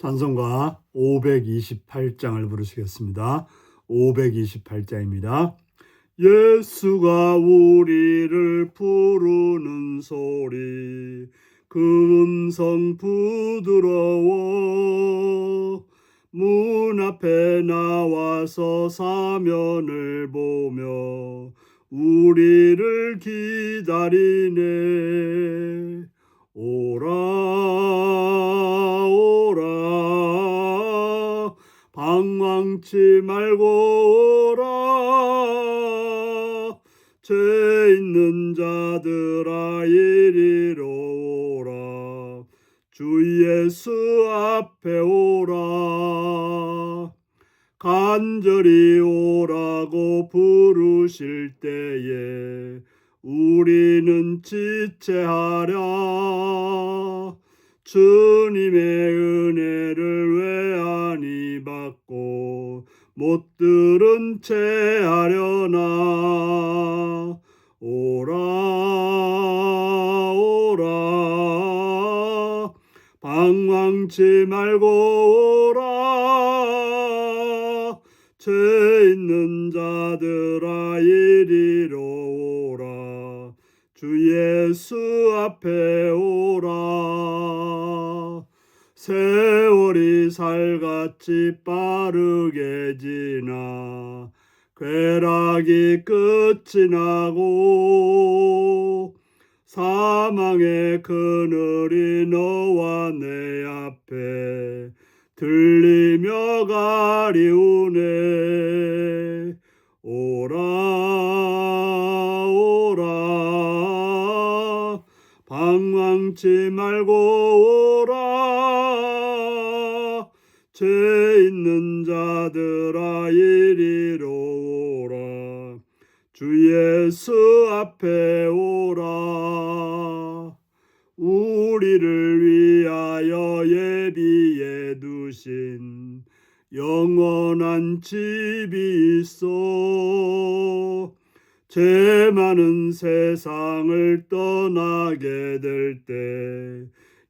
찬송가 528장을 부르시겠습니다. 528장입니다. 예수가 우리를 부르는 소리, 그 음성 부드러워. 문 앞에 나와서 사면을 보며 우리를 기다리네. 오라 오라 방황치 말고 오라. 죄 있는 자들아 이리로 오라. 주 예수 앞에 오라. 간절히 오라고 부르실 때에 우리는 지체하랴. 주님의 은혜를 왜 아니 받고 못 들은 채 하려나. 오라 오라 방황치 말고 오라. 죄 있는 자들아 이리로 오라. 주 예수 앞에 오라. 세월이 살같이 빠르게 지나 쾌락이 끝이 나고 사망의 그늘이 너와 내 앞에 들리며 가리우네. 오라 오라 방황치 말고 오라. 죄 있는 자들아 이리로 오라. 주 예수 앞에 오라. 우리를 위하여 예비해 두신 영원한 집이 있어. 죄 많은 세상을 떠나게 될 때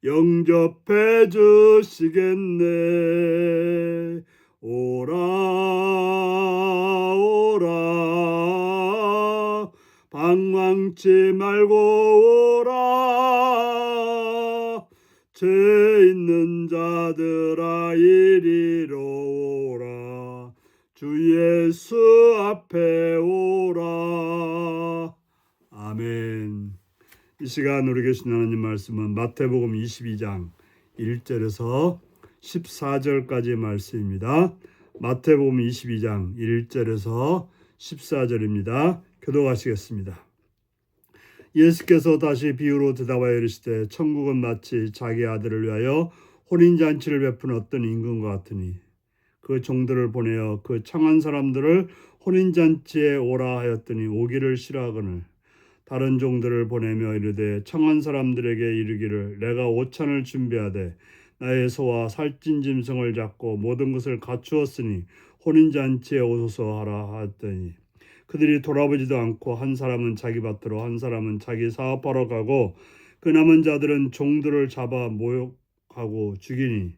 영접해 주시겠네. 오라 오라 방황치 말고 오라. 죄 있는 자들아 이리로 오라. 주 예수 앞에 오라. 아멘. 이 시간 우리 계신 하나님 말씀은 마태복음 22장 1절에서 14절까지 말씀입니다. 마태복음 22장 1절에서 14절입니다. 교독하시겠습니다. 예수께서 다시 비유로 대답하여 이르시되 천국은 마치 자기 아들을 위하여 혼인잔치를 베푼 어떤 임금과 같으니 그 종들을 보내어 그 청한 사람들을 혼인잔치에 오라 하였더니 오기를 싫어하거늘 다른 종들을 보내며 이르되 청한 사람들에게 이르기를 내가 오찬을 준비하되 나의 소와 살찐 짐승을 잡고 모든 것을 갖추었으니 혼인잔치에 오소서 하라 하였더니 그들이 돌아보지도 않고 한 사람은 자기 밭으로 한 사람은 자기 사업하러 가고 그 남은 자들은 종들을 잡아 모욕하고 죽이니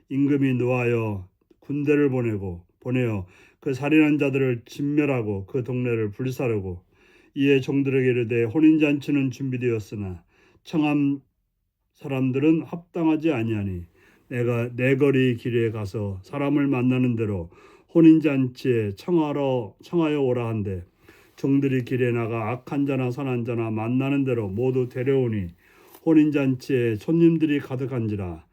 임금이 노하여 군대를 보내어 그 살인한 자들을 진멸하고 그 동네를 불사르고 이에 종들에게 이르되 혼인잔치는 준비되었으나 청한 사람들은 합당하지 아니하니 내가 내 거리 길에 가서 사람을 만나는 대로 혼인잔치에 청하여 오라 한데 종들이 길에 나가 악한 자나 선한 자나 만나는 대로 모두 데려오니 혼인잔치에 손님들이 가득한지라.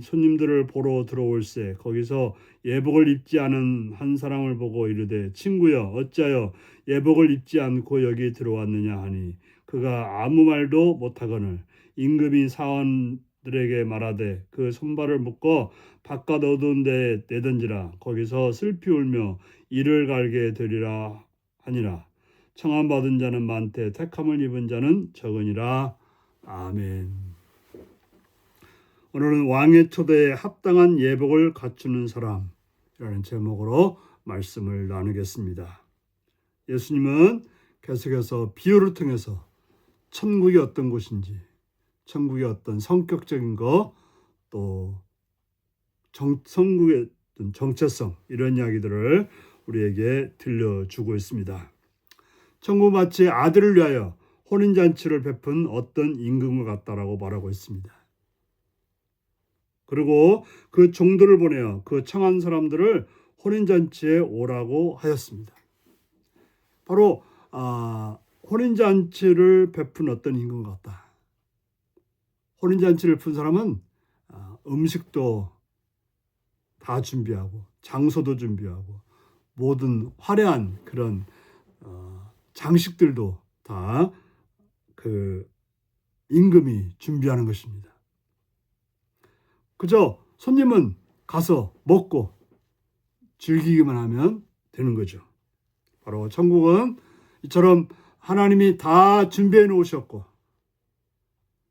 손님들을 보러 들어올세 거기서 예복을 입지 않은 한 사람을 보고 이르되 친구여 어찌하여 예복을 입지 않고 여기 들어왔느냐 하니 그가 아무 말도 못하거늘 임금이 사원들에게 말하되 그 손발을 묶어 바깥 어두운 데에 내던지라. 거기서 슬피 울며 이를 갈게 되리라 하니라. 청함 받은 자는 많되 택함을 입은 자는 적으니라. 아멘. 오늘은 왕의 초대에 합당한 예복을 갖추는 사람이라는 제목으로 말씀을 나누겠습니다. 예수님은 계속해서 비유를 통해서 천국이 어떤 곳인지, 천국의 어떤 성격적인 것, 또 성국의 정체성, 이런 이야기들을 우리에게 들려주고 있습니다. 천국 마치 아들을 위하여 혼인잔치를 베푼 어떤 임금과 같다라고 말하고 있습니다. 그리고 그 종들을 보내어 그 청한 사람들을 혼인잔치에 오라고 하였습니다. 바로 혼인잔치를 베푼 어떤 임금과 같다. 혼인잔치를 푼 사람은 음식도 다 준비하고 장소도 준비하고 모든 화려한 그런 장식들도 다 그 임금이 준비하는 것입니다. 그저 손님은 가서 먹고 즐기기만 하면 되는 거죠. 바로 천국은 이처럼 하나님이 다 준비해 놓으셨고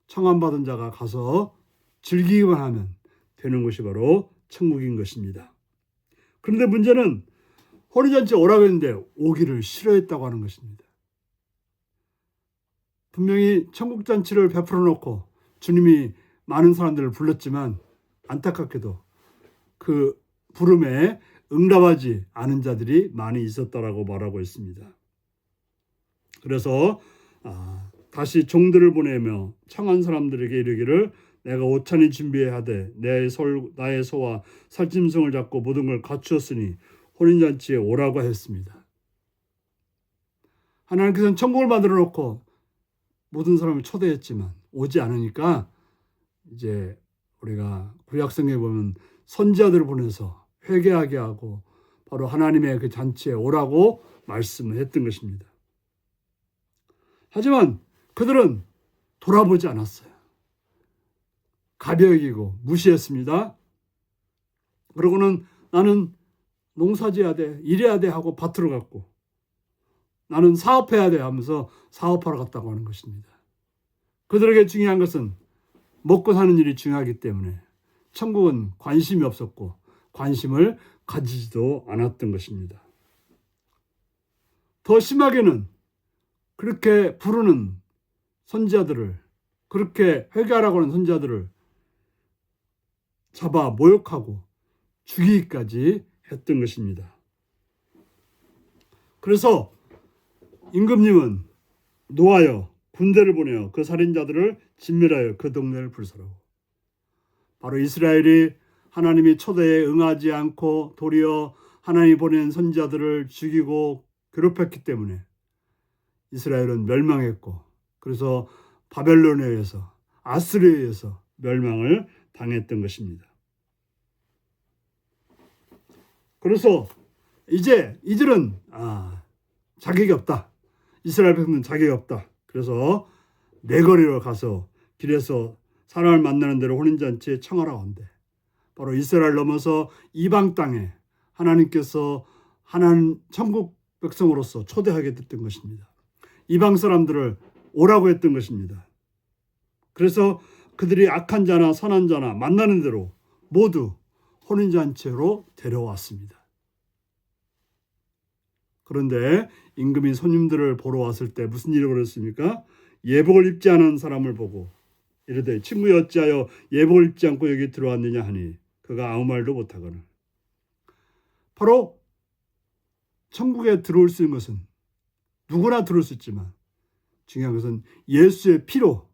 청함받은 자가 가서 즐기기만 하면 되는 것이 바로 천국인 것입니다. 그런데 문제는 혼인잔치에 오라고 했는데 오기를 싫어했다고 하는 것입니다. 분명히 천국잔치를 베풀어 놓고 주님이 많은 사람들을 불렀지만 안타깝게도 그 부름에 응답하지 않은 자들이 많이 있었다라고 말하고 있습니다. 그래서 다시 종들을 보내며 청한 사람들에게 이르기를 내가 오찬이 준비해야 하되 나의 소와 살짐승을 잡고 모든 걸 갖추었으니 혼인잔치에 오라고 했습니다. 하나님께서는 천국을 만들어 놓고 모든 사람을 초대했지만 오지 않으니까 이제 우리가 구약성경에 보면 선지자들을 보내서 회개하게 하고 바로 하나님의 그 잔치에 오라고 말씀을 했던 것입니다. 하지만 그들은 돌아보지 않았어요. 가벼이 여기고 무시했습니다. 그러고는 나는 농사지어야 돼, 일해야 돼 하고 밭으로 갔고 나는 사업해야 돼 하면서 사업하러 갔다고 하는 것입니다. 그들에게 중요한 것은 먹고 사는 일이 중요하기 때문에 천국은 관심이 없었고 관심을 가지지도 않았던 것입니다. 더 심하게는 그렇게 부르는 선지자들을, 그렇게 회개하라고 하는 선지자들을 잡아 모욕하고 죽이기까지 했던 것입니다. 그래서 임금님은 노하여 군대를 보내어 그 살인자들을 진멸하여 그 동네를 불사르고, 바로 이스라엘이 하나님이 초대에 응하지 않고 도리어 하나님이 보낸 선지자들을 죽이고 괴롭혔기 때문에 이스라엘은 멸망했고, 그래서 바벨론에 의해서, 아스르에 의해서 멸망을 당했던 것입니다. 그래서 이제 이들은 자격이 없다. 이스라엘 백성은 자격이 없다. 그래서 내거리로 가서 길에서 사람을 만나는 대로 혼인잔치에 청하라고 한대. 바로 이스라엘 넘어서 이방 땅에 하나님께서 하나님 천국 백성으로서 초대하게 됐던 것입니다. 이방 사람들을 오라고 했던 것입니다. 그래서 그들이 악한 자나 선한 자나 만나는 대로 모두 혼인잔치로 데려왔습니다. 그런데 임금이 손님들을 보러 왔을 때 무슨 일이 벌어졌습니까? 예복을 입지 않은 사람을 보고 이르되 친구여 어찌하여 예복을 입지 않고 여기 들어왔느냐 하니 그가 아무 말도 못하거늘. 바로 천국에 들어올 수 있는 것은 누구나 들어올 수 있지만 중요한 것은 예수의 피로,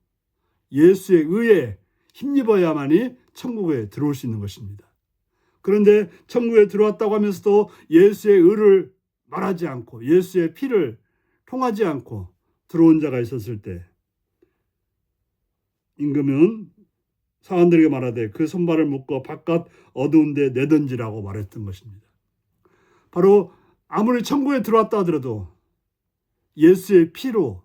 예수의 의에 힘입어야만이 천국에 들어올 수 있는 것입니다. 그런데 천국에 들어왔다고 하면서도 예수의 의를 말하지 않고 예수의 피를 통하지 않고 들어온 자가 있었을 때 임금은 사관들에게 말하되 그 손발을 묶어 바깥 어두운 데 내던지라고 말했던 것입니다. 바로 아무리 천국에 들어왔다 하더라도 예수의 피로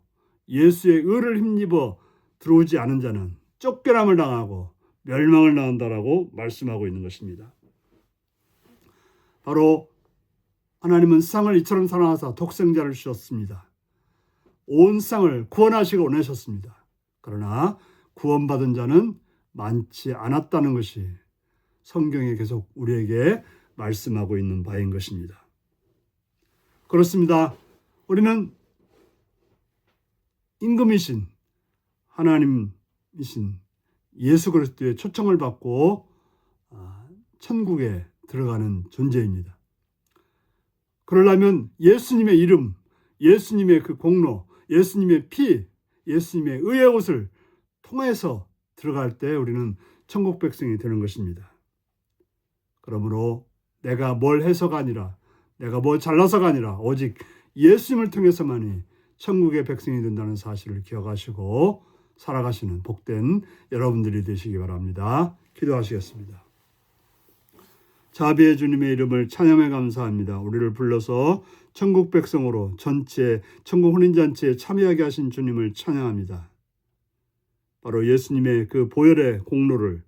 예수의 의를 힘입어 들어오지 않은 자는 쫓겨남을 당하고 멸망을 당한다라고 말씀하고 있는 것입니다. 바로 하나님은 세상을 이처럼 사랑하사 독생자를 주셨습니다. 온 세상을 구원하시고 보내셨습니다. 그러나 구원받은 자는 많지 않았다는 것이 성경에 계속 우리에게 말씀하고 있는 바인 것입니다. 그렇습니다. 우리는 임금이신 하나님이신 예수 그리스도의 초청을 받고 천국에 들어가는 존재입니다. 그러려면 예수님의 이름, 예수님의 그 공로, 예수님의 피, 예수님의 의의 옷을 통해서 들어갈 때 우리는 천국 백성이 되는 것입니다. 그러므로 내가 뭘 해서가 아니라, 내가 뭘 잘나서가 아니라 오직 예수님을 통해서만이 천국의 백성이 된다는 사실을 기억하시고 살아가시는 복된 여러분들이 되시기 바랍니다. 기도하시겠습니다. 자비의 주님의 이름을 찬양해 감사합니다. 우리를 불러서 천국 백성으로 전체 천국 혼인잔치에 참여하게 하신 주님을 찬양합니다. 바로 예수님의 그 보혈의 공로를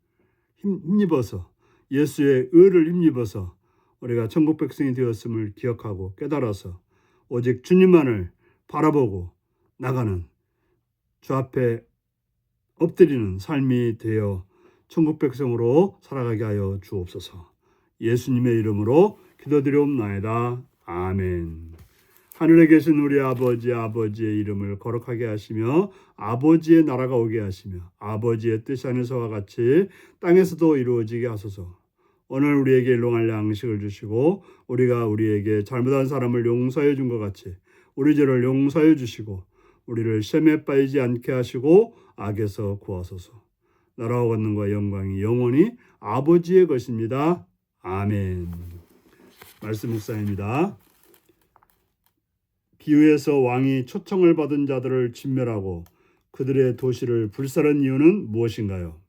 힘입어서, 예수의 의를 힘입어서 우리가 천국 백성이 되었음을 기억하고 깨달아서 오직 주님만을 바라보고 나가는, 주 앞에 엎드리는 삶이 되어 천국 백성으로 살아가게 하여 주옵소서. 예수님의 이름으로 기도드리옵나이다. 아멘. 하늘에 계신 우리 아버지의 이름을 거룩하게 하시며 아버지의 나라가 오게 하시며 아버지의 뜻이 하늘에서와 같이 땅에서도 이루어지게 하소서. 오늘 우리에게 일용할 양식을 주시고 우리가 우리에게 잘못한 사람을 용서해 준 것 같이 우리 죄를 용서해 주시고 우리를 시험에 빠지지 않게 하시고 악에서 구하소서. 나라와 권능과 영광이 영원히 아버지의 것입니다. 아멘. 말씀 묵상입니다. 비유에서 왕이 초청을 받은 자들을 진멸하고 그들의 도시를 불살한 이유는 무엇인가요?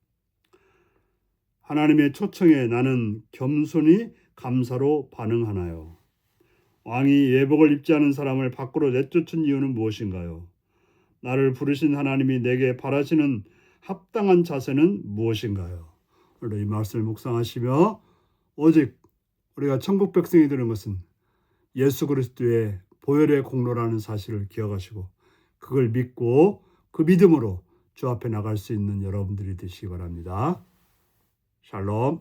하나님의 초청에 나는 겸손히 감사로 반응하나요? 왕이 예복을 입지 않은 사람을 밖으로 내쫓은 이유는 무엇인가요? 나를 부르신 하나님이 내게 바라시는 합당한 자세는 무엇인가요? 오늘 이 말씀을 묵상하시며 오직 우리가 천국 백성이 되는 것은 예수 그리스도의 보혈의 공로라는 사실을 기억하시고 그걸 믿고 그 믿음으로 주 앞에 나갈 수 있는 여러분들이 되시기 바랍니다. 샬롬.